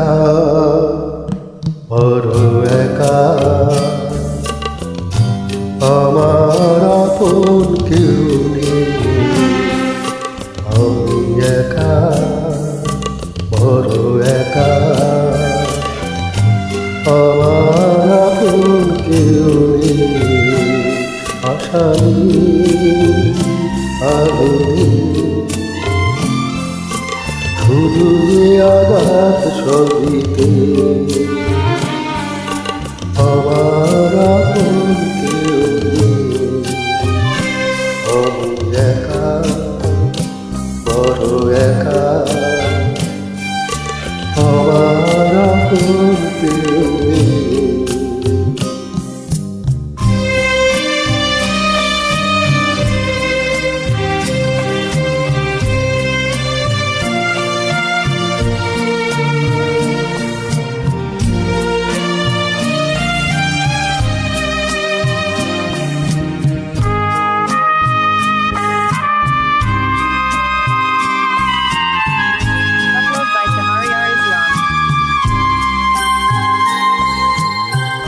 একা, বড় একা, আমার আপন কেউ নেই। আমি একা, বড় একা, আমার আপন কেউ নেই। আশা নেই, আলো নেই, শুধু যে আঘাত সবিতে। আমার আপন কেউ নেই। আমি একা, বড় একা, আমার আপন কেউ নেই।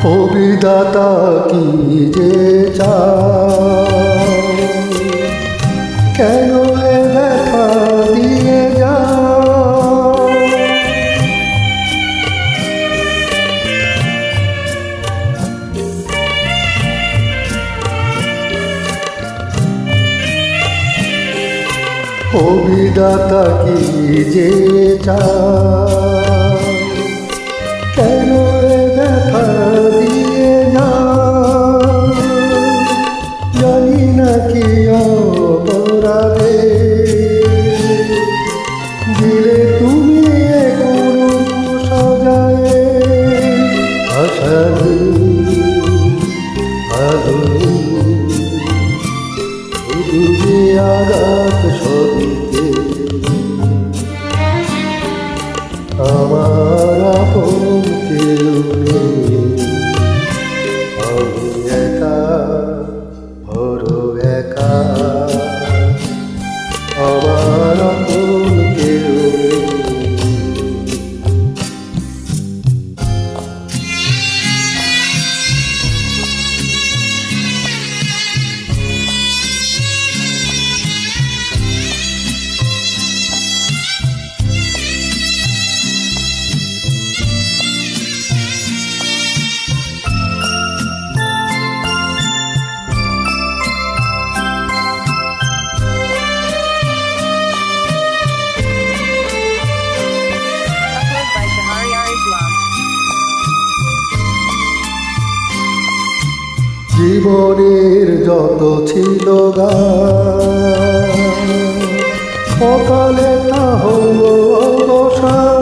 ও বিধাতা কি যে চাও, কেন এ ব্যথা দিয়ে যাও। ও বিধাতা কি যে চাও, কেন এ ব্যথা দিয়ে যাও। জানি না কি অপরাধে দিলে তুমি এ করুণ সাজায়। আশা নেই, আলো নেই, শুধু যে আঘাত সবিতে। আমার আপন কেউ নেই। আমি একা, বড় একা, আমার আপন কেউ নেই। জীবনের যত ছিল গান, সকালে তা হলো অবসান।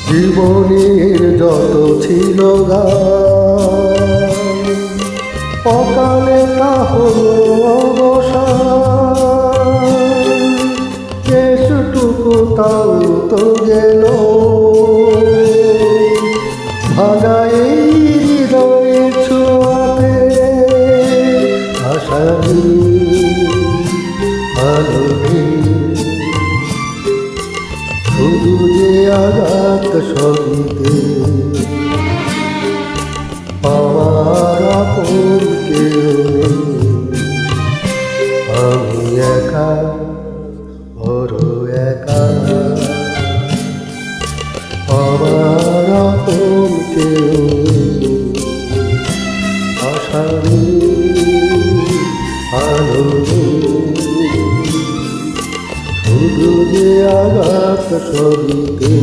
জীবনের যত ছিল গান, অকালে তা হলো অবসান। কেসটুকু তাও তো গেল, ভাঙা এই হৃদয়ের ছোঁয়াতে। আশা নেই, আলো নেই, শুধু যে আঘাত সবিতে। আমার আপন কেউ নেই। আমি একা, বড় একা, আমার আপন কেউ নেই। আশা নেই, আলো নেই, শুধু যে আঘাত সবিতে।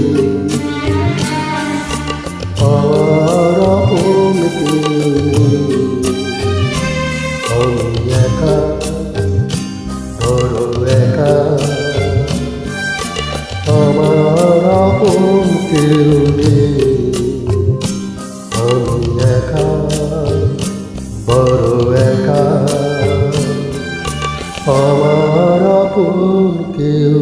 আমার আপন কেউ নেই। আমি একা, বড় একা, আমার আপন কেউ নেই। আমি একা, বড় একা, আমার আপন কেউ